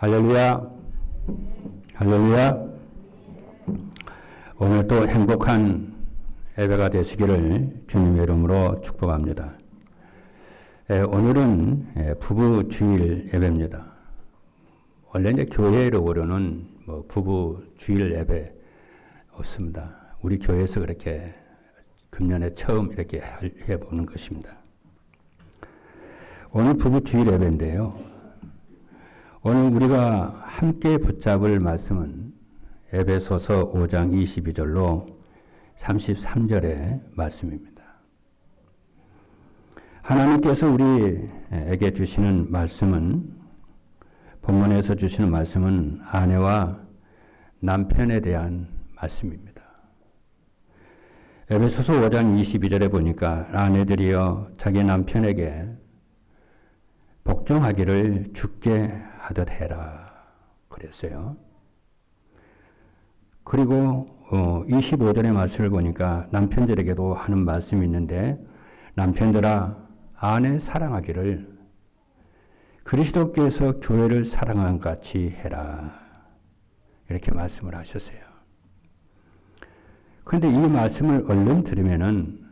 할렐루야, 할렐루야. 오늘도 행복한 예배가 되시기를 주님의 이름으로 축복합니다. 오늘은 부부 주일 예배입니다. 원래 이제 교회로는 부부 주일 예배 없습니다. 우리 교회에서 그렇게 금년에 처음 이렇게 해보는 것입니다. 오늘 부부 주일 예배인데요. 오늘 우리가 함께 붙잡을 말씀은 에베소서 5장 22절로 33절의 말씀입니다. 하나님께서 우리에게 주시는 말씀은, 본문에서 주시는 말씀은 아내와 남편에 대한 말씀입니다. 에베소서 5장 22절에 보니까 아내들이여 자기 남편에게 복종하기를 주께 하듯 해라 그랬어요. 그리고 25절의 말씀을 보니까 남편들에게도 하는 말씀이 있는데, 남편들아 아내 사랑하기를 그리스도께서 교회를 사랑한 같이 해라, 이렇게 말씀을 하셨어요. 그런데 이 말씀을 얼른 들으면은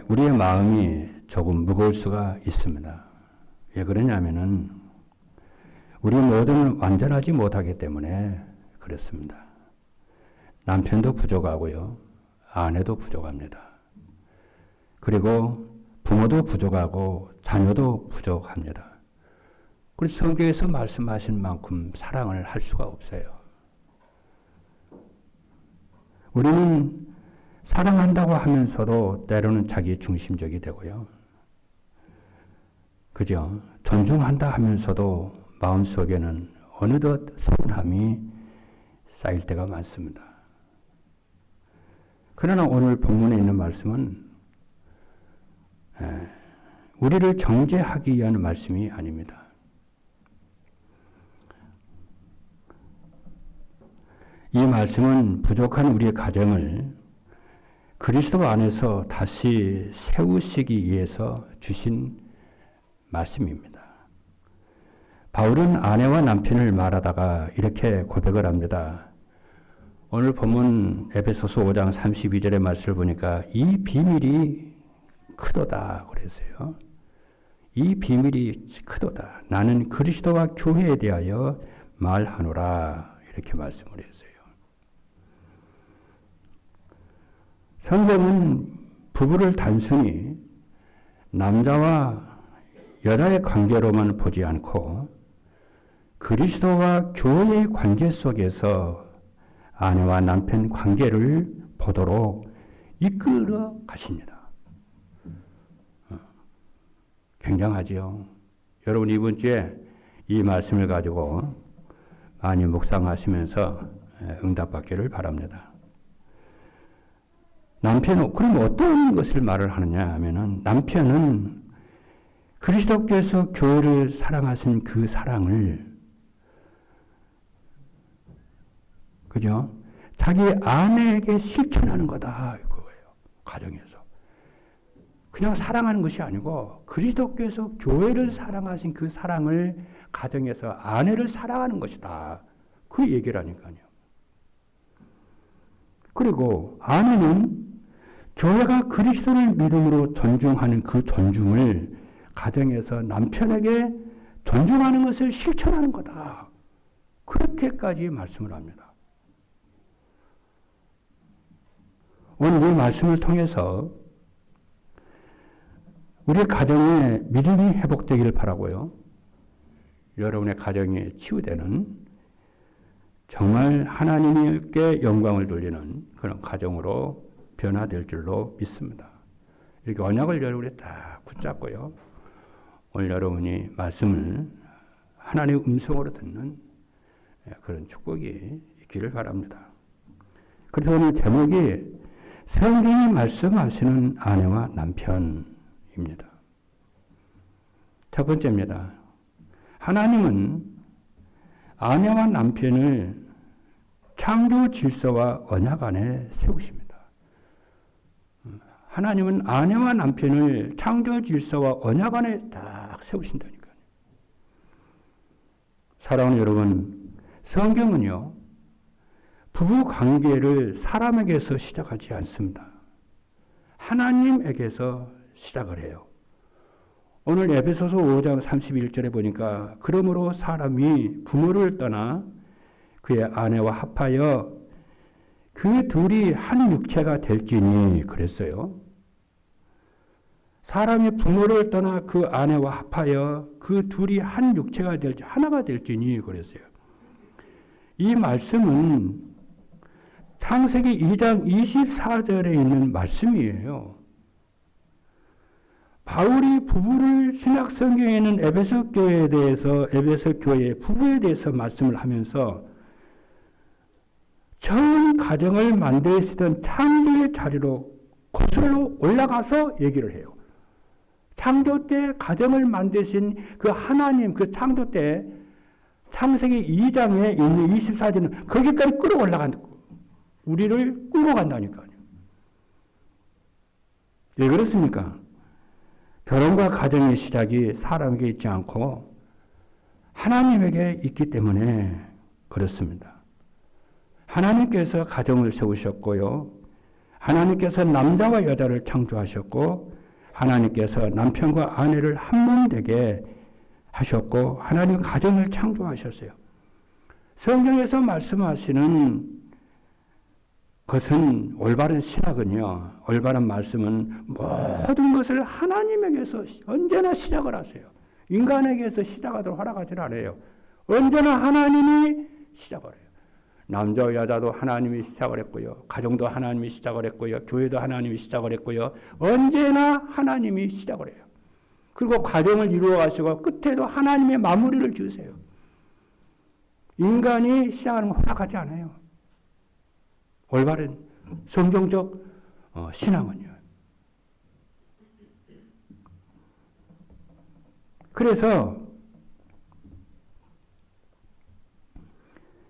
우리의 마음이 조금 무거울 수가 있습니다. 왜 그러냐면은 우리 모두는 완전하지 못하기 때문에 그렇습니다. 남편도 부족하고요, 아내도 부족합니다. 그리고 부모도 부족하고 자녀도 부족합니다. 그래서 성경에서 말씀하신 만큼 사랑을 할 수가 없어요. 우리는 사랑한다고 하면서도 때로는 자기 중심적이 되고요. 그죠? 존중한다 하면서도 마음속에는 어느덧 서운함이 쌓일 때가 많습니다. 그러나 오늘 본문에 있는 말씀은 우리를 정죄하기 위한 말씀이 아닙니다. 이 말씀은 부족한 우리의 가정을 그리스도 안에서 다시 세우시기 위해서 주신 말씀입니다. 바울은 아내와 남편을 말하다가 이렇게 고백을 합니다. 오늘 본문 에베소서 5장 32절의 말씀을 보니까 이 비밀이 크도다 그랬어요. 이 비밀이 크도다. 나는 그리스도와 교회에 대하여 말하노라, 이렇게 말씀을 했어요. 성경은 부부를 단순히 남자와 여자의 관계로만 보지 않고 그리스도와 교회의 관계 속에서 아내와 남편 관계를 보도록 이끌어 가십니다. 굉장하죠. 여러분 이번 주에 이 말씀을 가지고 많이 묵상하시면서 응답받기를 바랍니다. 남편은 그럼 어떤 것을 말을 하느냐 하면은, 남편은 그리스도께서 교회를 사랑하신 그 사랑을, 그죠? 자기 아내에게 실천하는 거다 이거예요. 가정에서 그냥 사랑하는 것이 아니고 그리스도께서 교회를 사랑하신 그 사랑을 가정에서 아내를 사랑하는 것이다, 그 얘기를 하니까요. 그리고 아내는 교회가 그리스도를 믿음으로 존중하는 그 존중을 가정에서 남편에게 존중하는 것을 실천하는 거다, 그렇게까지 말씀을 합니다. 오늘 이 말씀을 통해서 우리 가정의 믿음이 회복되기를 바라고요. 여러분의 가정이 치유되는, 정말 하나님께 영광을 돌리는 그런 가정으로 변화될 줄로 믿습니다. 이렇게 언약을 여러분이 딱 붙잡고요, 오늘 여러분이 말씀을 하나님의 음성으로 듣는 그런 축복이 있기를 바랍니다. 그래서 오늘 제목이 성경이 말씀하시는 아내와 남편입니다. 첫 번째입니다. 하나님은 아내와 남편을 창조 질서와 언약 안에 세우십니다. 하나님은 아내와 남편을 창조 질서와 언약 안에 딱 세우신다니까요. 사랑하는 여러분, 성경은요, 부부 관계를 사람에게서 시작하지 않습니다. 하나님에게서 시작을 해요. 오늘 에베소서 5장 31절에 보니까 그러므로 사람이 부모를 떠나 그의 아내와 합하여 그 둘이 한 육체가 될지니 그랬어요. 사람이 부모를 떠나 그 아내와 합하여 그 둘이 한 육체가 될지 하나가 될지니 그랬어요. 이 말씀은 창세기 2장 24절에 있는 말씀이에요. 바울이 부부를 신약 성경에 있는 에베소 교회에 대해서 에베소 교회 부부에 대해서 말씀을 하면서 처음 가정을 만드시던 창조의 자리로 거슬러 올라가서 얘기를 해요. 창조 때 가정을 만드신 그 하나님, 그 창조 때 창세기 2장에 있는 24절은 거기까지 끌어올라간다. 우리를 끌고 간다니까요. 왜 그렇습니까? 결혼과 가정의 시작이 사람에게 있지 않고 하나님에게 있기 때문에 그렇습니다. 하나님께서 가정을 세우셨고요. 하나님께서 남자와 여자를 창조하셨고 하나님께서 남편과 아내를 한 몸 되게 하셨고 하나님 가정을 창조하셨어요. 성경에서 말씀하시는 것은 올바른 신학은요. 올바른 말씀은 모든 것을 하나님에게서 언제나 시작을 하세요. 인간에게서 시작하도록 허락하지 않아요. 언제나 하나님이 시작을 해요. 남자와 여자도 하나님이 시작을 했고요. 가정도 하나님이 시작을 했고요. 교회도 하나님이 시작을 했고요. 언제나 하나님이 시작을 해요. 그리고 과정을 이루어 가시고 끝에도 하나님의 마무리를 지으세요. 인간이 시작하는 걸 허락하지 않아요. 올바른 성경적 신앙은요.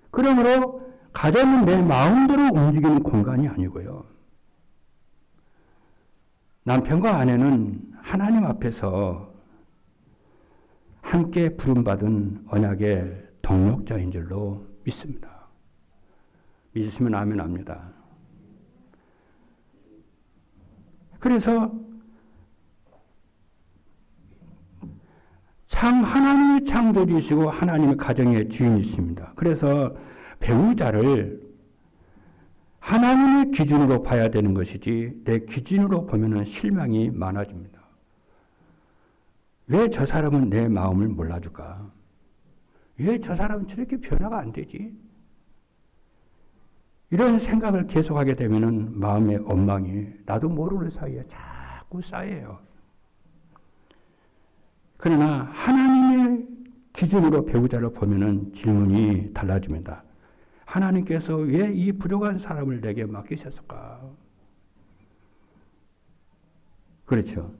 그러므로 가정은 내 마음대로 움직이는 공간이 아니고요. 남편과 아내는 하나님 앞에서 함께 부름받은 언약의 동력자인 줄로 믿습니다. 믿으시면 아멘 합니다. 그래서 하나님이 창조주시고 하나님의 가정의 주인이십니다. 그래서 배우자를 하나님의 기준으로 봐야 되는 것이지 내 기준으로 보면 실망이 많아집니다. 왜 저 사람은 내 마음을 몰라줄까? 왜 저 사람은 저렇게 변화가 안 되지? 이런 생각을 계속하게 되면 마음의 원망이 나도 모르는 사이에 자꾸 쌓여요. 그러나 하나님의 기준으로 배우자를 보면 질문이 달라집니다. 하나님께서 왜 이 부족한 사람을 내게 맡기셨을까? 그렇죠.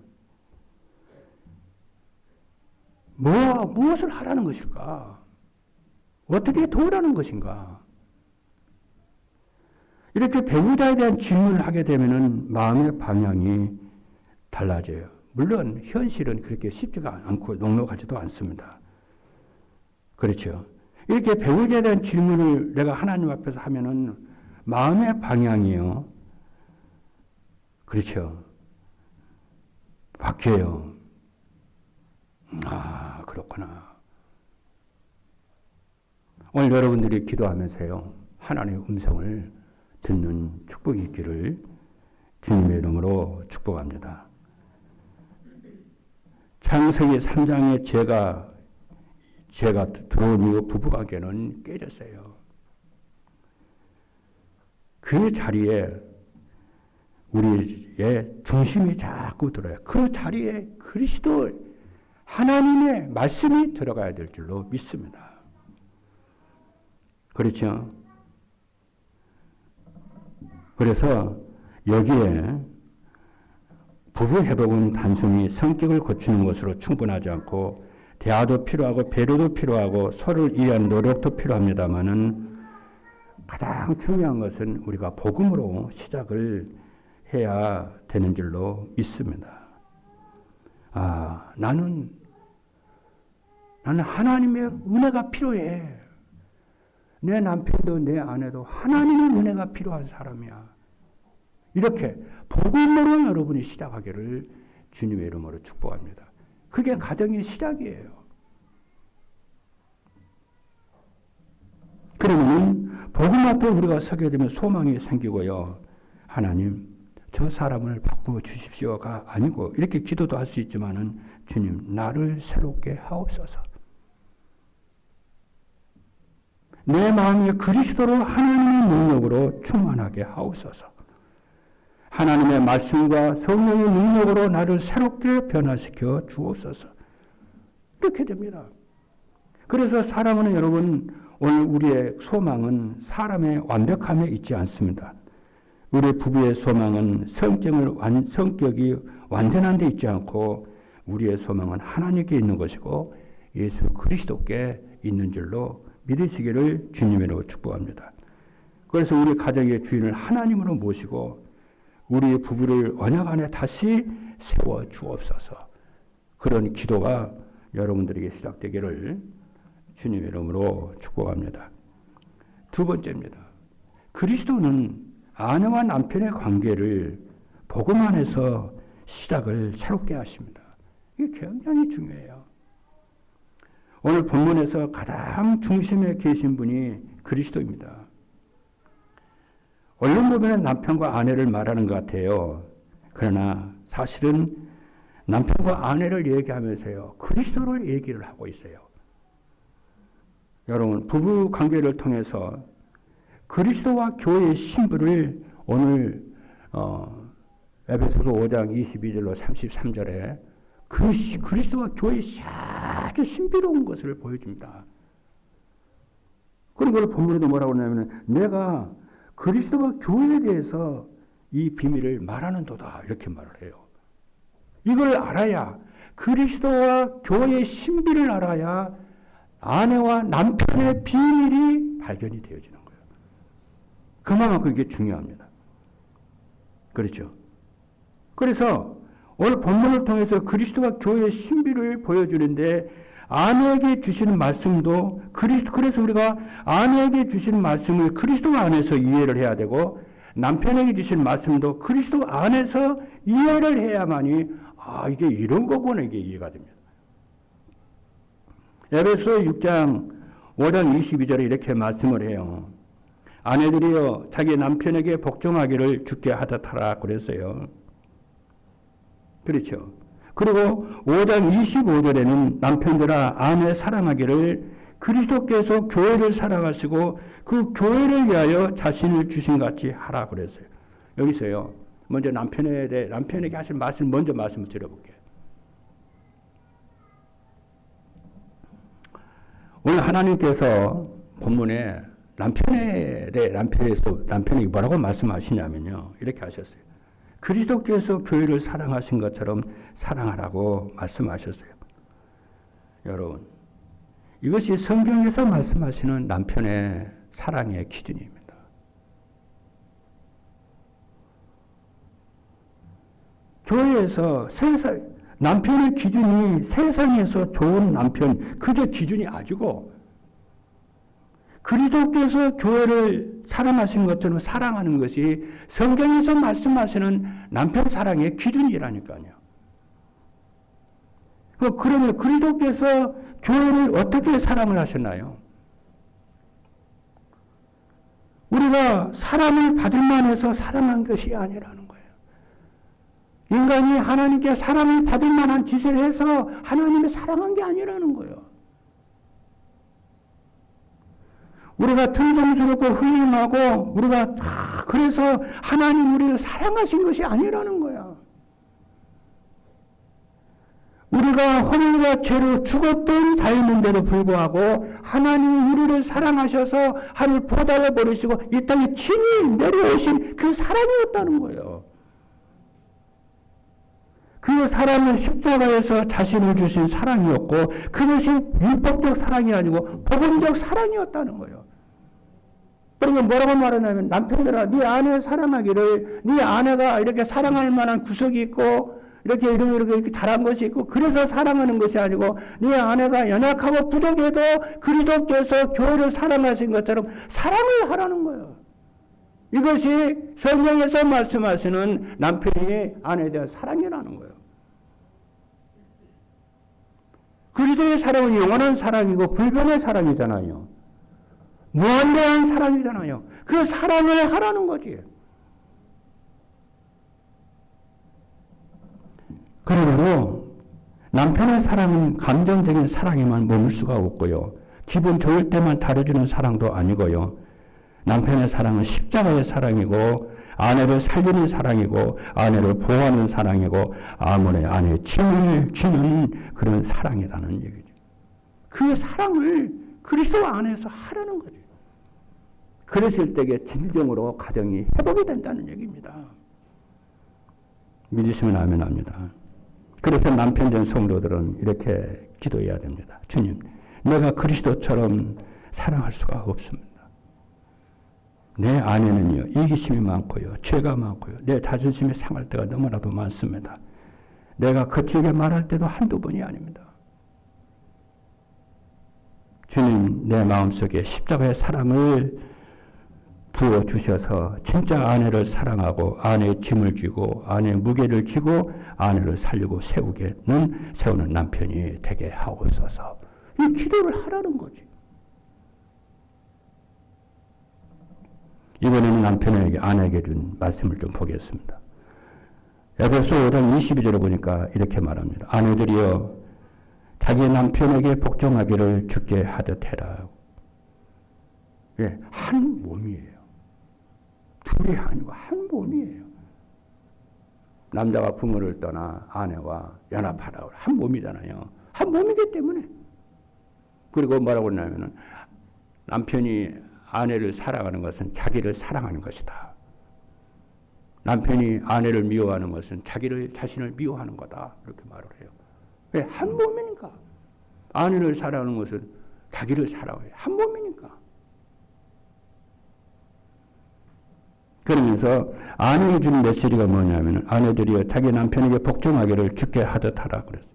무엇을 하라는 것일까? 어떻게 도우라는 것인가? 이렇게 배우자에 대한 질문을 하게 되면 마음의 방향이 달라져요. 물론 현실은 그렇게 쉽지가 않고 녹록하지도 않습니다. 그렇죠. 이렇게 배우자에 대한 질문을 내가 하나님 앞에서 하면은 마음의 방향이요. 그렇죠. 바뀌어요. 아, 그렇구나. 오늘 여러분들이 기도하면서요. 하나님의 음성을 듣는 축복이 있기를 주님의 이름으로 축복합니다. 창세기 3장에 제가 들어온 이후 부부관계는 깨졌어요. 그 자리에 우리의 중심이 자꾸 들어요. 그 자리에 그리스도 하나님의 말씀이 들어가야 될 줄로 믿습니다. 그렇죠? 그래서 여기에 부부 회복은 단순히 성격을 고치는 것으로 충분하지 않고 대화도 필요하고 배려도 필요하고 서로를 이해하는 노력도 필요합니다마는 가장 중요한 것은 우리가 복음으로 시작을 해야 되는 줄로 믿습니다. 나는 나는 하나님의 은혜가 필요해. 내 남편도 내 아내도 하나님의 은혜가 필요한 사람이야. 이렇게 복음으로 여러분이 시작하기를 주님의 이름으로 축복합니다. 그게 가정의 시작이에요. 그러면 복음 앞에 우리가 서게 되면 소망이 생기고요. 하나님, 저 사람을 바꾸어 주십시오가 아니고 이렇게 기도도 할 수 있지만은 주님, 나를 새롭게 하옵소서. 내 마음이 그리스도로 하나님의 능력으로 충만하게 하옵소서. 하나님의 말씀과 성령의 능력으로 나를 새롭게 변화시켜 주옵소서. 이렇게 됩니다. 그래서 사랑하는 여러분, 오늘 우리의 소망은 사람의 완벽함에 있지 않습니다. 우리 부부의 소망은 성격이 완전한 데 있지 않고 우리의 소망은 하나님께 있는 것이고 예수 그리스도께 있는 줄로 믿으시기를 주님으로 축복합니다. 그래서 우리 가정의 주인을 하나님으로 모시고 우리 부부를 언약 안에 다시 세워 주옵소서. 그런 기도가 여러분들에게 시작되기를 주님의 이름으로 축복합니다. 두 번째입니다. 그리스도는 아내와 남편의 관계를 복음 안에서 시작을 새롭게 하십니다. 이게 굉장히 중요해요. 오늘 본문에서 가장 중심에 계신 분이 그리스도입니다. 언론 보면 남편과 아내를 말하는 것 같아요. 그러나 사실은 남편과 아내를 얘기하면서요, 그리스도를 얘기를 하고 있어요. 여러분, 부부 관계를 통해서 그리스도와 교회의 신부를 오늘 에베소서 5장 22절로 33절에 그리스도와 교회의 아주 신비로운 것을 보여줍니다. 그런 걸 본문에도 뭐라고 하냐면 내가 그리스도와 교회에 대해서 이 비밀을 말하는도다 이렇게 말을 해요. 이걸 알아야 그리스도와 교회의 신비를 알아야 아내와 남편의 비밀이 발견이 되어지는 거예요. 그만큼 그게 중요합니다. 그렇죠? 그래서 오늘 본문을 통해서 그리스도와 교회의 신비를 보여주는데 아내에게 주시는 말씀도 그래서 우리가 아내에게 주시는 말씀을 그리스도 안에서 이해를 해야 되고 남편에게 주시는 말씀도 그리스도 안에서 이해를 해야만이 이게 이런 거구나 이게 이해가 됩니다. 에베소 6장 5장 22절에 이렇게 말씀을 해요. 아내들이여 자기 남편에게 복종하기를 주께 하듯하라 그랬어요. 그렇죠. 그리고 5장 25절에는 남편들아 아내 사랑하기를 그리스도께서 교회를 사랑하시고 그 교회를 위하여 자신을 주신 같이 하라 그랬어요. 여기서요. 먼저 남편에게 하실 말씀 먼저 말씀을 드려볼게요. 오늘 하나님께서 본문에 남편에게 뭐라고 말씀하시냐면요. 이렇게 하셨어요. 그리스도께서 교회를 사랑하신 것처럼 사랑하라고 말씀하셨어요. 여러분, 이것이 성경에서 말씀하시는 남편의 사랑의 기준입니다. 교회에서 남편의 기준이 세상에서 좋은 남편, 그게 기준이 아니고 그리스도께서 교회를 사랑하신 것처럼 사랑하는 것이 성경에서 말씀하시는 남편 사랑의 기준이라니까요. 그러면 그리스도께서 교회를 어떻게 사랑을 하셨나요? 우리가 사랑을 받을 만해서 사랑한 것이 아니라는 거예요. 인간이 하나님께 사랑을 받을 만한 짓을 해서 하나님을 사랑한 게 아니라는 거예요. 우리가 튼성스럽고 훌륭하고 우리가 그래서 하나님 우리를 사랑하신 것이 아니라는 거야. 우리가 허물과 죄로 죽었던 자였는데도 불구하고 하나님이 우리를 사랑하셔서 하늘 보달아 버리시고 이 땅에 친히 내려오신 그 사랑이었다는 거예요. 그 사랑은 십자가에서 자신을 주신 사랑이었고 그것이 율법적 사랑이 아니고 복음적 사랑이었다는 거예요. 그러니까 뭐라고 말하냐면 남편들아 네 아내 사랑하기를 네 아내가 이렇게 사랑할 만한 구석이 있고 이렇게 잘한 것이 있고 그래서 사랑하는 것이 아니고 네 아내가 연약하고 부족해도 그리스도께서 교회를 사랑하신 것처럼 사랑을 하라는 거예요. 이것이 성경에서 말씀하시는 남편이 아내에 대한 사랑이라는 거예요. 그리스도의 사랑은 영원한 사랑이고 불변의 사랑이잖아요. 무한대한 사랑이잖아요. 그 사랑을 하라는 거지. 그러므로 남편의 사랑은 감정적인 사랑에만 머물 수가 없고요. 기분 좋을 때만 다뤄주는 사랑도 아니고요. 남편의 사랑은 십자가의 사랑이고 아내를 살리는 사랑이고 아내를 보호하는 사랑이고 아내의 짐을 지는 그런 사랑이라는 얘기죠. 그 사랑을 그리스도 안에서 하라는 거죠. 그랬을 때에 진정으로 가정이 회복이 된다는 얘기입니다. 믿으시면 아멘 합니다. 그래서 남편된 성도들은 이렇게 기도해야 됩니다. 주님, 내가 그리스도처럼 사랑할 수가 없습니다. 내 안에는요, 이기심이 많고요, 죄가 많고요, 내 자존심이 상할 때가 너무나도 많습니다. 내가 거칠게 말할 때도 한두 번이 아닙니다. 주님, 내 마음속에 십자가의 사랑을 부어주셔서 진짜 아내를 사랑하고 아내의 짐을 지고 아내의 무게를 지고 아내를 살리고 세우는 남편이 되게 하옵소서. 이 기도를 하라는 거지. 이번에는 남편에게 아내에게 준 말씀을 좀 보겠습니다. 에베소 5장 22절을 보니까 이렇게 말합니다. 아내들이여 자기 남편에게 복종하기를 주께 하듯 해라. 예, 한 몸이에요. 둘이 아니고 한 몸이에요. 남자가 부모를 떠나 아내와 연합하라고 한 몸이잖아요. 한 몸이기 때문에. 그리고 뭐라고 했냐면은 남편이 아내를 사랑하는 것은 자기를 사랑하는 것이다. 남편이 아내를 미워하는 것은 자신을 미워하는 거다. 이렇게 말을 해요. 왜? 한 몸이니까. 아내를 사랑하는 것은 자기를 사랑해요. 한 몸이니까. 그러면서 아내에게 주는 메시지가 뭐냐면 아내들이여 자기 남편에게 복종하기를 주께 하듯 하라 그랬어요.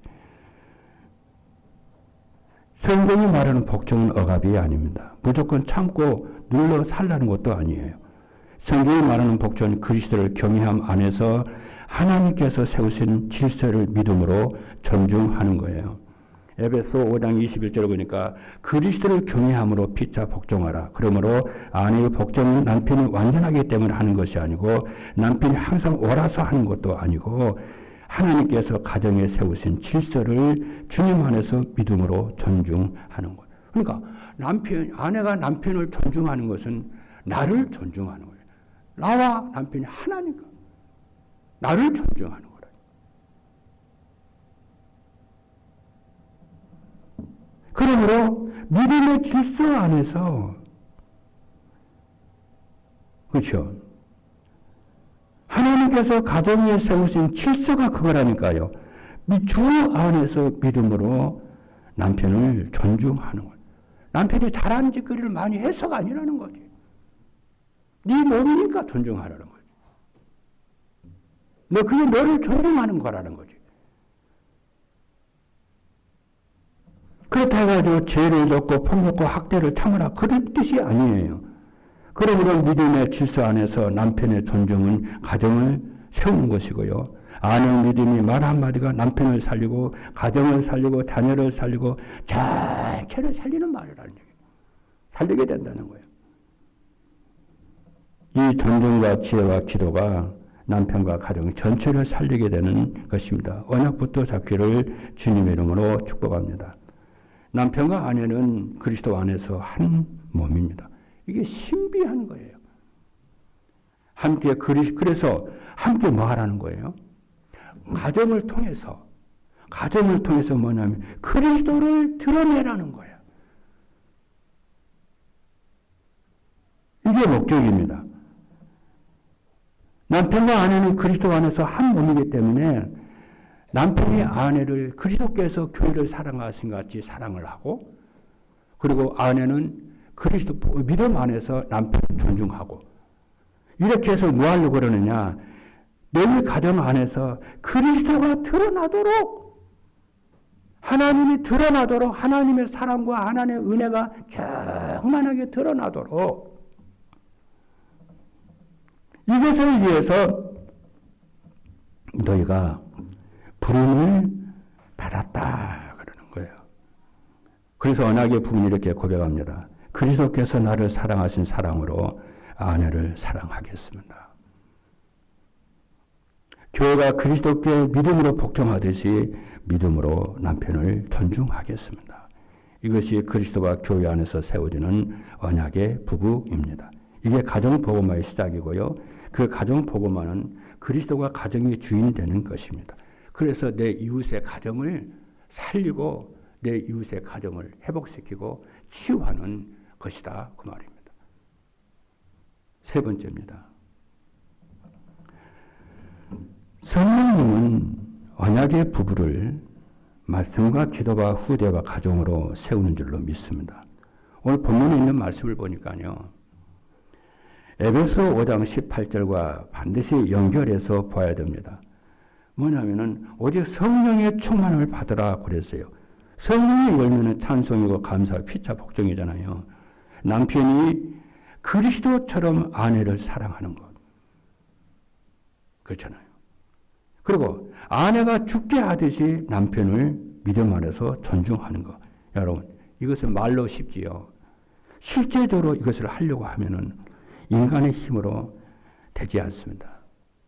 성경이 말하는 복종은 억압이 아닙니다. 무조건 참고 눌러 살라는 것도 아니에요. 성경이 말하는 복종은 그리스도를 경외함 안에서 하나님께서 세우신 질서를 믿음으로 존중하는 거예요. 에베소 5장 21절을 보니까 그리스도를 경외함으로 피차 복종하라. 그러므로 아내의 복종은 남편이 완전하기 때문에 하는 것이 아니고 남편이 항상 옳아서 하는 것도 아니고 하나님께서 가정에 세우신 질서를 주님 안에서 믿음으로 존중하는 거예요. 그러니까 아내가 남편을 존중하는 것은 나를 존중하는 거예요. 나와 남편이 하나니까 나를 존중하는 거예요. 그러므로 믿음의 질서 안에서 그렇죠. 하나님께서 가정에 세우신 질서가 그거라니까요. 주 안에서 믿음으로 남편을 존중하는 거예요. 남편이 잘하는 짓거리를 많이 해서가 아니라는 거지. 네 몸이니까 존중하라는 거지. 그게 너를 존중하는 거라는 거지. 그렇다고 해서 죄를 덮고 폭력과 학대를 참으라 그런 뜻이 아니에요. 그러므로 믿음의 질서 안에서 남편의 존중은 가정을 세우는 것이고요. 아내의 믿음이 말 한마디가 남편을 살리고 가정을 살리고 자녀를 살리고 전체를 살리는 말이라는 얘기예요. 살리게 된다는 거예요. 이 존중과 지혜와 기도가 남편과 가정 전체를 살리게 되는 것입니다. 언약 붙잡기를 주님의 이름으로 축복합니다. 남편과 아내는 그리스도 안에서 한 몸입니다. 이게 신비한 거예요. 함께 그래서 함께 뭐 하라는 거예요? 가정을 통해서 뭐냐면 그리스도를 드러내라는 거예요. 이게 목적입니다. 남편과 아내는 그리스도 안에서 한 몸이기 때문에 남편이 아내를 그리스도께서 교회를 사랑하신 것 같이 사랑을 하고 그리고 아내는 그리스도 믿음 안에서 남편을 존중하고 이렇게 해서 뭐 하려고 그러느냐 너희 가정 안에서 그리스도가 드러나도록, 하나님이 드러나도록, 하나님의 사랑과 하나님의 은혜가 충만하게 드러나도록, 이것을 위해서 너희가 부름을 받았다 그러는 거예요. 그래서 언약의 부분이 이렇게 고백합니다. 그리스도께서 나를 사랑하신 사랑으로 아내를 사랑하겠습니다. 교회가 그리스도께 믿음으로 복종하듯이 믿음으로 남편을 존중하겠습니다. 이것이 그리스도와 교회 안에서 세워지는 언약의 부부입니다. 이게 가정복음화의 시작이고요. 그 가정복음화는 그리스도가 가정의 주인이 되는 것입니다. 그래서 내 이웃의 가정을 살리고 내 이웃의 가정을 회복시키고 치유하는 것이다 그 말입니다. 세 번째입니다. 성령님은 언약의 부부를 말씀과 기도와 후대와 가정으로 세우는 줄로 믿습니다. 오늘 본문에 있는 말씀을 보니까요. 에베소 5장 18절과 반드시 연결해서 봐야 됩니다. 뭐냐면은 오직 성령의 충만을 받으라 그랬어요. 성령의 열매는 찬송이고 감사와 피차 복종이잖아요. 남편이 그리스도처럼 아내를 사랑하는 것. 그렇잖아요. 그리고 아내가 죽게 하듯이 남편을 믿음 안에서 존중하는 것. 여러분, 이것은 말로 쉽지요. 실제적으로 이것을 하려고 하면은 인간의 힘으로 되지 않습니다.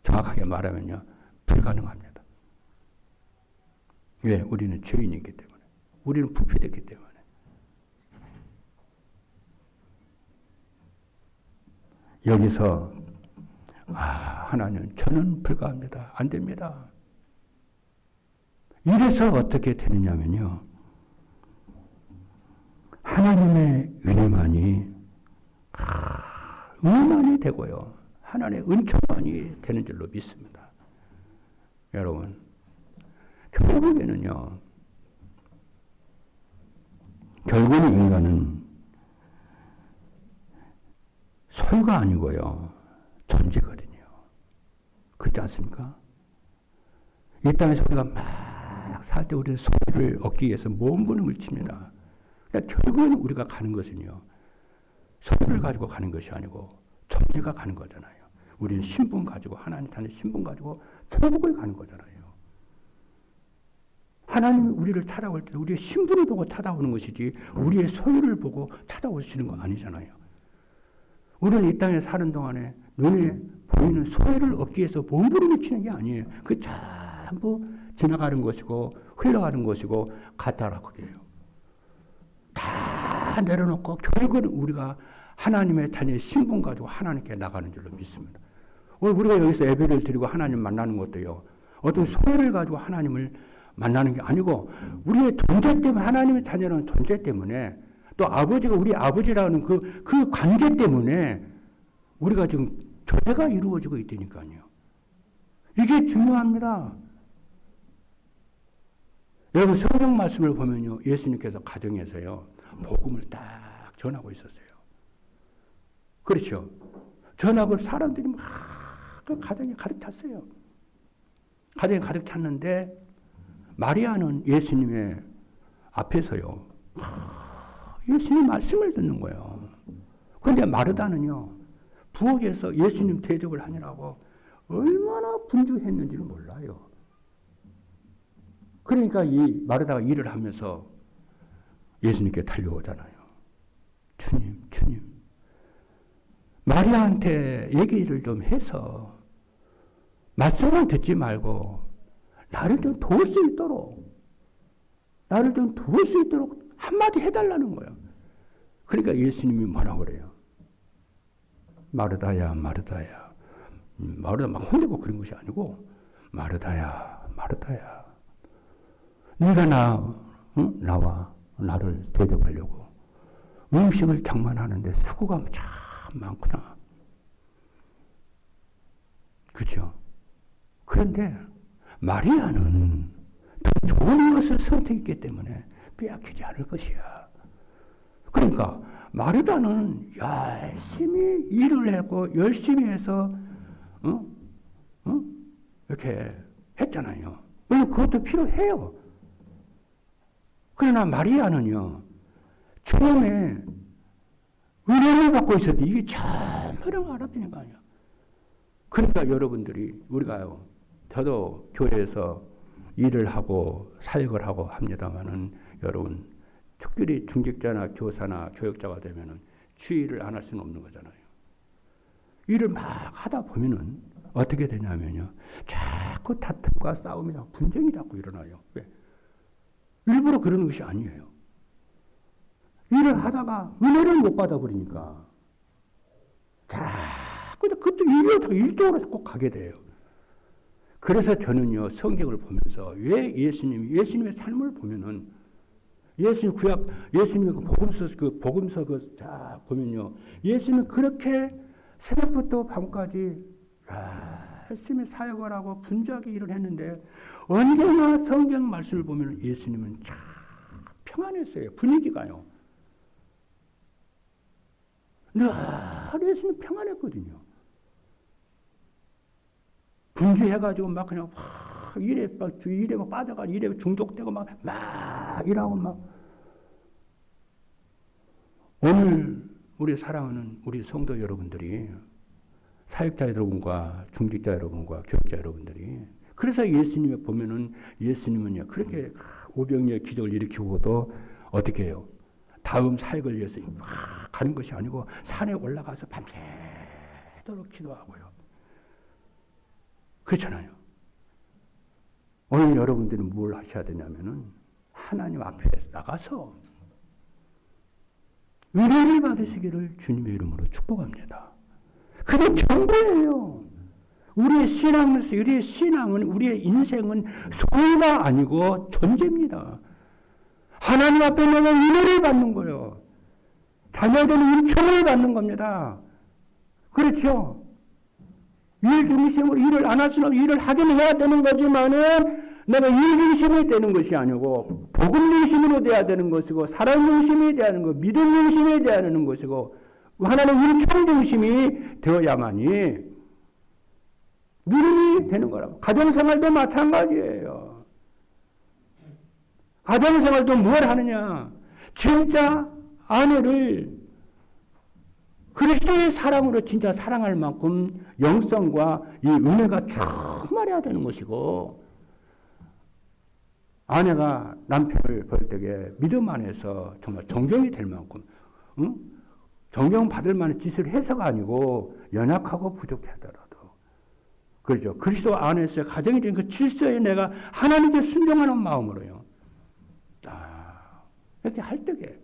정확하게 말하면요. 불가능합니다. 왜? 우리는 죄인이기 때문에. 우리는 부패됐기 때문에. 여기서 하나님 저는 불가합니다. 안 됩니다. 이래서 어떻게 되느냐면요. 하나님의 은혜만이 되고요. 하나님의 은총만이 되는 줄로 믿습니다. 여러분, 결국은 인간은 소유가 아니고요. 존재거든요. 그렇지 않습니까? 이 땅에서 우리가 막 살 때 우리는 소유를 얻기 위해서 몸부림을 칩니다. 그러니까 결국은 우리가 가는 것은요. 소유를 가지고 가는 것이 아니고 존재가 가는 거잖아요. 우리는 신분 가지고 하나님 타는 신분 가지고 천국을 가는 거잖아요. 하나님이 우리를 찾아올 때 우리의 신분을 보고 찾아오는 것이지 우리의 소유를 보고 찾아오시는 거 아니잖아요. 우리는 이 땅에 사는 동안에 눈에 보이는 소유를 얻기 위해서 몸부림을 치는 게 아니에요. 그 전부 지나가는 것이고 흘러가는 것이고 가짜라고 그래요. 다 내려놓고 결국은 우리가 하나님의 자녀의 신분 가지고 하나님께 나가는 줄로 믿습니다. 오늘 우리가 여기서 예배를 드리고 하나님 만나는 것도요. 어떤 소유를 가지고 하나님을 만나는 게 아니고 우리의 존재 때문에 하나님의 자녀는 존재 때문에 또 아버지가 우리 아버지라는 그 관계 때문에 우리가 지금 교회가 이루어지고 있다니까요. 이게 중요합니다. 여러분 성경 말씀을 보면요. 예수님께서 가정에서요. 복음을 딱 전하고 있었어요. 그렇죠. 전하고 사람들이 막 그 가정에 가득 찼어요. 가정에 가득 찼는데 마리아는 예수님의 앞에서요. 예수님 말씀을 듣는 거예요. 그런데 마르다는요. 부엌에서 예수님 대접을 하느라고 얼마나 분주했는지를 몰라요. 그러니까 이 마르다가 일을 하면서 예수님께 달려오잖아요. 주님. 마리아한테 얘기를 좀 해서 말씀만 듣지 말고 나를 좀 도울 수 있도록 한마디 해달라는 거예요. 그러니까 예수님이 뭐라고 그래요? 마르다야. 마르다 막 혼내고 그런 것이 아니고 마르다야. 네가 나와 나를 대접하려고 음식을 장만하는데 수고가 참 많구나. 그렇죠? 그런데 마리아는 더 좋은 것을 선택했기 때문에 빼앗기지 않을 것이야. 그러니까 마르다는 열심히 일을 하고 열심히 해서 이렇게 했잖아요. 물론 그것도 필요해요. 그러나 마리아는요, 처음에 은혜를 받고 있었는데 이게 전부를 알았다는 거 아니야. 그러니까 여러분들이, 우리가요, 저도 교회에서 일을 하고 사역을 하고 합니다만은, 여러분, 특별히 중직자나 교사나 교역자가 되면은 주의를 안 할 수는 없는 거잖아요. 일을 막 하다 보면은 어떻게 되냐면요, 자꾸 다툼과 싸움이 자꾸 분쟁이 자꾸 일어나요. 왜? 일부러 그러는 것이 아니에요. 일을 하다가 은혜를 못 받아버리니까 자꾸 그쪽 일쪽으로 자꾸 가게 돼요. 그래서 저는요, 성경을 보면서 왜 예수님의 삶을 보면은, 예수님 구약, 예수님의 복음서 자 보면요, 예수님은 그렇게 새벽부터 밤까지 열심히 사역을 하고 분주하게 일을 했는데, 언제나 성경 말씀을 보면 예수님은 참 평안했어요. 분위기가요. 늘 예수님 평안했거든요. 분주해가지고 막 그냥 일에 막 빠져가지고 일에 중독되고 막 일하고 막. 오늘 우리 사랑하는 우리 성도 여러분들이, 사역자 여러분과 중직자 여러분과 교육자 여러분들이, 그래서 예수님을 보면은, 예수님은요, 그렇게 오병이의 기적을 일으키고도 어떻게 해요? 다음 사역을 위해서 막 가는 것이 아니고 산에 올라가서 밤새도록 기도하고요. 그렇잖아요. 오늘 여러분들은 뭘 하셔야 되냐면은, 하나님 앞에 나가서 은혜를 받으시기를 주님의 이름으로 축복합니다. 그게 전부예요. 우리의 신앙은, 우리의 인생은 소유가 아니고 존재입니다. 하나님 앞에 내가 은혜를 받는 거예요. 자녀들은 은총을 받는 겁니다. 그렇죠? 일 중심으로 일을 안 할 수는 없고, 일을 하긴 해야 되는 거지만은, 내가 일 중심이 되는 것이 아니고 복음 중심으로 돼야 되는 것이고, 사랑 중심이 돼야 하는 것, 믿음 중심이 돼야 하는 것이고, 하나는 은총 중심이 되어야만이 누림이 되는 거라고. 가정생활도 마찬가지예요. 가정생활도 뭘 하느냐? 진짜 아내를 그리스도의 사랑으로 진짜 사랑할 만큼 영성과 이 은혜가 충만해야 되는 것이고, 아내가 남편을 볼 때에 믿음 안에서 정말 존경이 될 만큼, 존경받을 만한 짓을 해서가 아니고 연약하고 부족하더라도, 그렇죠. 그리스도 안에서 가정이 된 그 질서에 내가 하나님께 순종하는 마음으로요. 이렇게 할 때에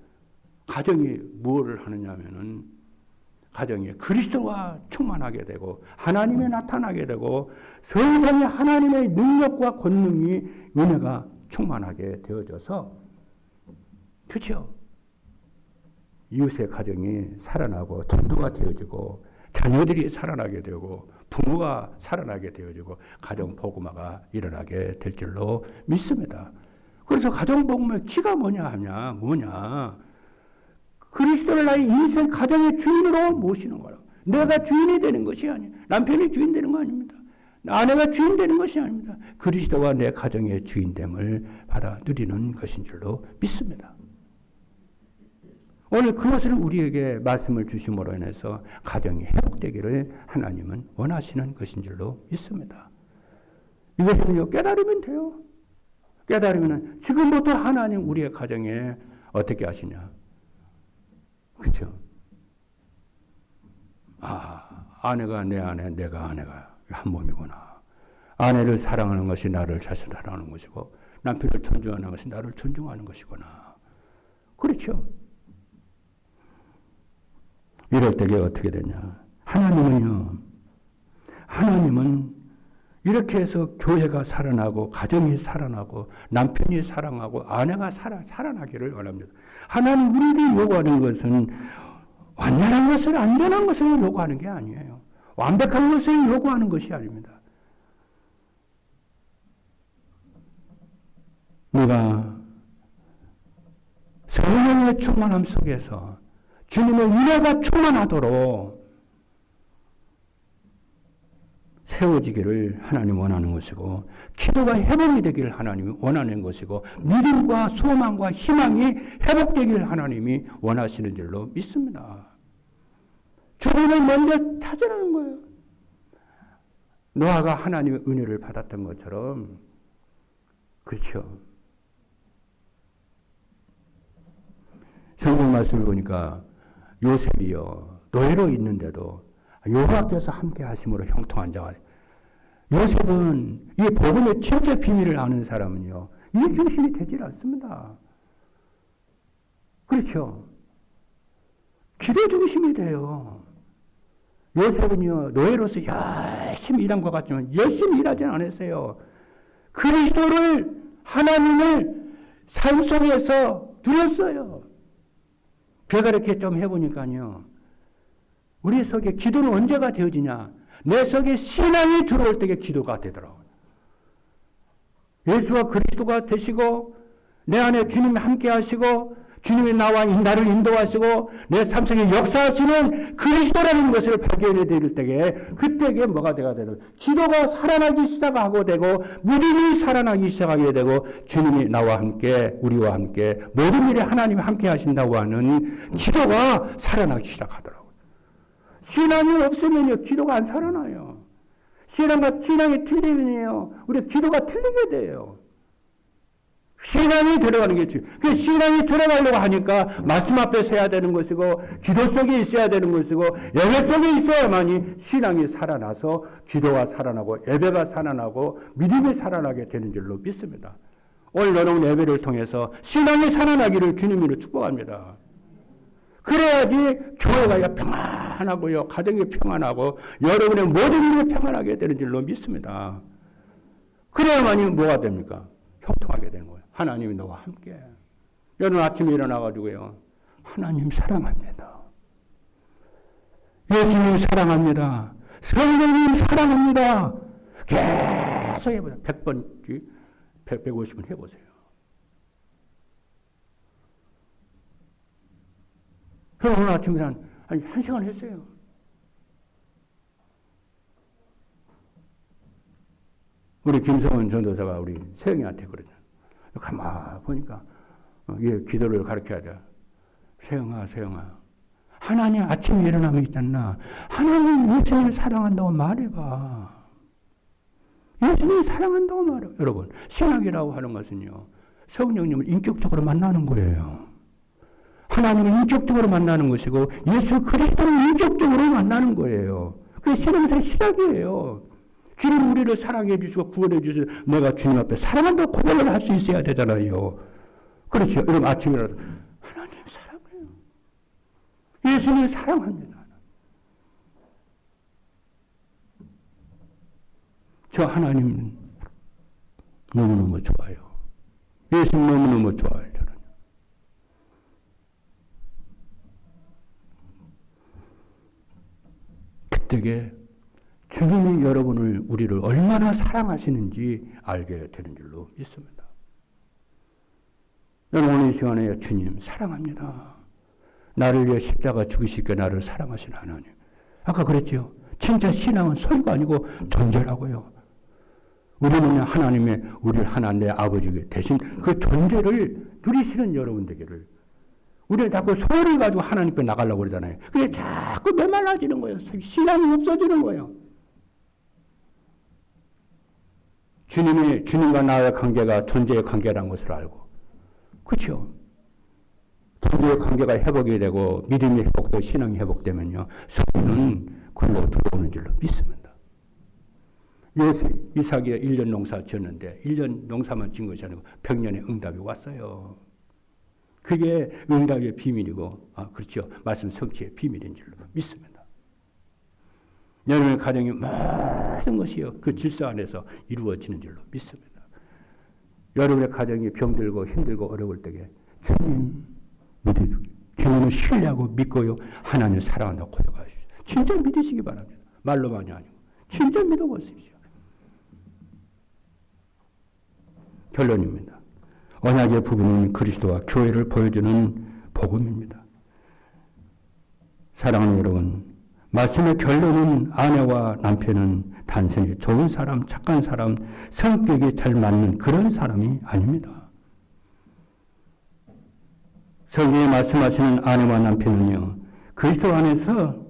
가정이 무엇을 하느냐면은, 가정이 그리스도와 충만하게 되고 하나님이 나타나게 되고 성삼위 하나님의 능력과 권능이, 은혜가 충만하게 되어져서, 그렇죠? 이웃의 가정이 살아나고 전도가 되어지고, 자녀들이 살아나게 되고, 부모가 살아나게 되어지고, 가정 복음화가 일어나게 될 줄로 믿습니다. 그래서 가정 복음의 키가 뭐냐? 그리스도를 나의 인생 가정의 주인으로 모시는 거라고. 내가 주인이 되는 것이 아니에요. 남편이 주인 되는 거 아닙니다. 아내가 주인 되는 것이 아닙니다. 그리스도가 내 가정의 주인됨을 받아 누리는 것인 줄로 믿습니다. 오늘 그것을 우리에게 말씀을 주심으로 인해서 가정이 회복되기를 하나님은 원하시는 것인 줄로 믿습니다. 이것은요, 깨달으면 돼요. 깨달으면 지금부터 하나님 우리의 가정에 어떻게 하시냐. 그렇죠? 아내가 내 아내, 내가 아내가 한 몸이구나. 아내를 사랑하는 것이 나를 자신 사랑하는 것이고, 남편을 존중하는 것이 나를 존중하는 것이구나. 그렇죠? 이럴 때에 어떻게 되냐. 하나님은 이렇게 해서 교회가 살아나고, 가정이 살아나고, 남편이 사랑하고, 아내가 살아나기를 원합니다. 하나님 우리에게 요구하는 것은 완전한 것을, 안전한 것을 요구하는 게 아니에요. 완벽한 것을 요구하는 것이 아닙니다. 우리가 성령의 충만함 속에서 주님의 은혜가 충만하도록 세워지기를 하나님 원하는 것이고, 기도가 회복이 되기를 하나님이 원하는 것이고, 믿음과 소망과 희망이 회복되기를 하나님이 원하시는 줄로 믿습니다. 주님을 먼저 찾으라는 거예요. 노아가 하나님의 은혜를 받았던 것처럼. 그렇죠. 성경 말씀을 보니까 요셉이요, 노예로 있는데도 여호와께서 함께 하심으로 형통한 자가, 요셉은 이 복음의 진짜 비밀을 아는 사람은요, 이 중심이 되질 않습니다. 그렇죠. 기도 중심이 돼요. 요셉은요, 노예로서 열심히 일한 것 같지만 열심히 일하지는 않았어요. 그리스도를, 하나님을 삶 속에서 누렸어요. 제가 이렇게 좀 해보니까요, 우리 속에 기도는 언제가 되어지냐? 내 속에 신앙이 들어올 때에 기도가 되더라고요. 예수와 그리스도가 되시고, 내 안에 주님이 함께 하시고, 주님이 나를 인도하시고, 내 삶 속에 역사하시는 그리스도라는 것을 발견해 드릴 때에, 그때에 뭐가 되가 되는, 기도가 살아나기 시작하고 되고, 믿음이 살아나기 시작하게 되고, 주님이 나와 함께, 우리와 함께, 모든 일에 하나님이 함께 하신다고 하는 기도가 살아나기 시작하더라고요. 신앙이 없으면요, 기도가 안 살아나요. 신앙이 틀리면요, 우리 기도가 틀리게 돼요. 신앙이 들어가는 게 중요해요. 그 신앙이 들어가려고 하니까 말씀 앞에 서야 되는 것이고, 기도 속에 있어야 되는 것이고, 예배 속에 있어야만이 신앙이 살아나서 기도가 살아나고, 예배가 살아나고, 믿음이 살아나게 되는 줄로 믿습니다. 오늘 여러분 예배를 통해서 신앙이 살아나기를 주님으로 축복합니다. 그래야지 교회가 평안하고요, 가정이 평안하고, 여러분의 모든 일이 평안하게 되는 줄로 믿습니다. 그래야만이 뭐가 됩니까? 형통하게 되는 거예요. 하나님이 너와 함께. 여러분 아침에 일어나가지고요, 하나님 사랑합니다. 예수님 사랑합니다. 성령님 사랑합니다. 계속 해보세요. 100번씩, 150번 해보세요. 그럼 오늘 아침에 한 시간 했어요. 우리 김성원 전도사가 우리 세영이한테 그러잖아. 가만 보니까 기도를 가르쳐야 돼. 세영아, 하나님 아침에 일어나면 있잖아. 하나님 예수님을 사랑한다고 말해봐. 예수님을 사랑한다고 말해봐. 여러분, 신학이라고 하는 것은요, 성령님을 인격적으로 만나는 거예요. 하나님을 인격적으로 만나는 것이고, 예수 그리스도를 인격적으로 만나는 거예요. 그게 신앙생활 시작이에요. 주님 우리를 사랑해 주시고 구원해 주시고, 내가 주님 앞에 사랑한다고 고백을 할 수 있어야 되잖아요. 그렇죠. 여러분 아침이라도 하나님 사랑해요. 예수님 사랑합니다. 저 하나님 너무너무 좋아요. 예수님 너무너무 좋아요. 저는. 그때에 주님이 우리를 얼마나 사랑하시는지 알게 되는 줄로 믿습니다. 여러분 오늘 이 시간에 주님 사랑합니다. 나를 위해 십자가 죽으시기에 나를 사랑하시는 하나님. 아까 그랬죠. 진짜 신앙은 소리가 아니고 존재라고요. 우리는 우리를 하나 내 아버지 대신 그 존재를 누리시는 여러분 되기를. 우리는 자꾸 소리를 가지고 하나님께 나가려고 그러잖아요. 그게 자꾸 메말라지는 거예요. 신앙이 없어지는 거예요. 주님과 나의 관계가 존재의 관계라는 것을 알고. 그렇죠? 존재의 관계가 회복이 되고 믿음이 회복되고 신앙이 회복되면요, 소리는 글로 들어오는 줄로 믿습니다. 이삭이 1년 농사 지었는데 1년 농사만 지은 것이 아니고 100년의 응답이 왔어요. 그게 응답의 비밀이고, 그렇죠. 말씀 성취의 비밀인 줄로 믿습니다. 여러분의 가정의 모든 것이요, 그 질서 안에서 이루어지는 줄로 믿습니다. 여러분의 가정이 병들고 힘들고 어려울 때에 주님 믿어주기, 주님을 신뢰하고 믿고요, 하나님을 사랑한다고 고백하십시오. 진짜 믿으시기 바랍니다. 말로만이 아니고 진짜 믿어보십시오. 결론입니다. 언약의 부분은 그리스도와 교회를 보여주는 복음입니다. 사랑하는 여러분, 말씀의 결론은 아내와 남편은 단순히 좋은 사람, 착한 사람, 성격이 잘 맞는 그런 사람이 아닙니다. 성경에 말씀하시는 아내와 남편은요, 그리스도 안에서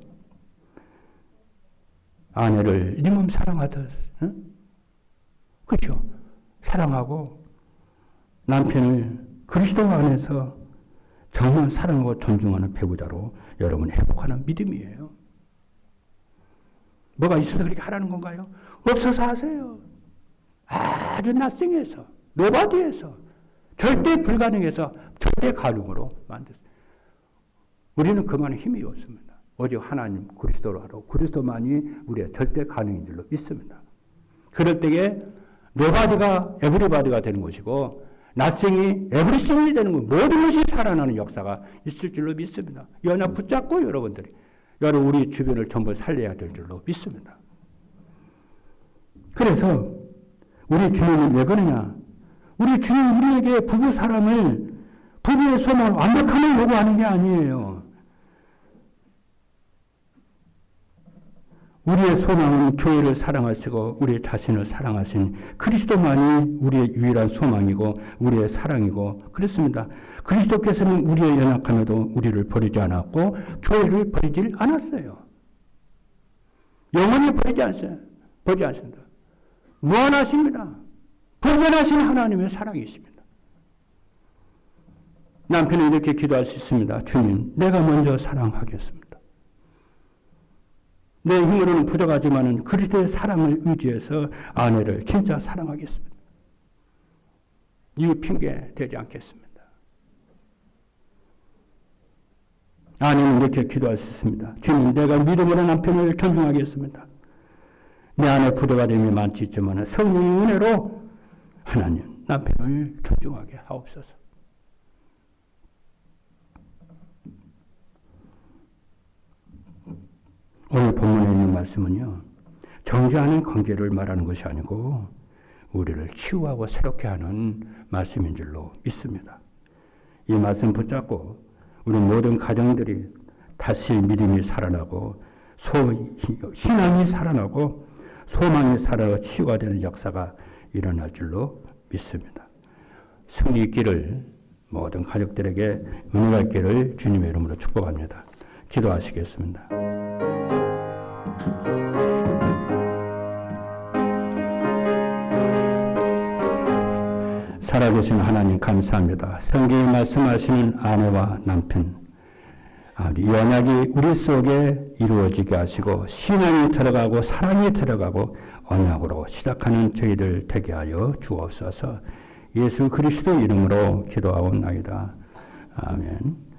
아내를 네 몸 사랑하듯, 그렇죠? 사랑하고 남편을 그리스도 안에서 정말 사랑하고 존중하는 배우자로 여러분이 회복하는 믿음이에요. 뭐가 있어서 그렇게 하라는 건가요? 없어서 하세요. 아주 낯생에서, 노바디에서, 절대 불가능해서 절대 가능으로 만들었어요. 우리는 그만한 힘이 없습니다. 오직 하나님 그리스도로 하고 그리스도만이 우리의 절대 가능인 줄로 믿습니다. 그럴 때에 노바디가 에브리바디가 되는 것이고 낯생이 에브리싱이 되는 것, 모든 것이 살아나는 역사가 있을 줄로 믿습니다. 이 언약 붙잡고 여러분들이 여러분 우리 주변을 전부 살려야 될 줄로 믿습니다. 그래서 우리 주님은 왜 그러냐? 우리 주님 우리에게 부부 사람을 부부의 소망을 완벽함을 요구하는 게 아니에요. 우리의 소망은 교회를 사랑하시고 우리 자신을 사랑하신 그리스도만이 우리의 유일한 소망이고 우리의 사랑이고 그렇습니다. 그리스도께서는 우리의 연약함에도 우리를 버리지 않았고 교회를 버리질 않았어요. 영원히 버리지 않습니다. 무한하십니다. 불변하신 하나님의 사랑이십니다. 남편은 이렇게 기도할 수 있습니다. 주님, 내가 먼저 사랑하겠습니다. 내 힘으로는 부족하지만 그리스도의 사랑을 의지해서 아내를 진짜 사랑하겠습니다. 이거 핑계 되지 않겠습니다. 아내는 이렇게 기도할 수 있습니다. 주님, 내가 믿음으로 남편을 존중하겠습니다. 내 안에 부족함이 많지 있지만 성령의 은혜로 하나님 남편을 존중하게 하옵소서. 오늘 본문에 있는 말씀은요, 정죄하는 관계를 말하는 것이 아니고 우리를 치유하고 새롭게 하는 말씀인 줄로 믿습니다. 이 말씀 붙잡고 우리 모든 가정들이 다시 믿음이 살아나고 희망이 살아나고 소망이 살아나 치유가 되는 역사가 일어날 줄로 믿습니다. 승리 있기를 모든 가족들에게 은혜가 있기를 주님의 이름으로 축복합니다. 기도하시겠습니다. 살아계신 하나님 감사합니다. 성경에 말씀하시는 아내와 남편, 이 언약이 우리 속에 이루어지게 하시고 신앙이 들어가고 사랑이 들어가고 언약으로 시작하는 저희들 되게 하여 주옵소서. 예수 그리스도 이름으로 기도하옵나이다. 아멘.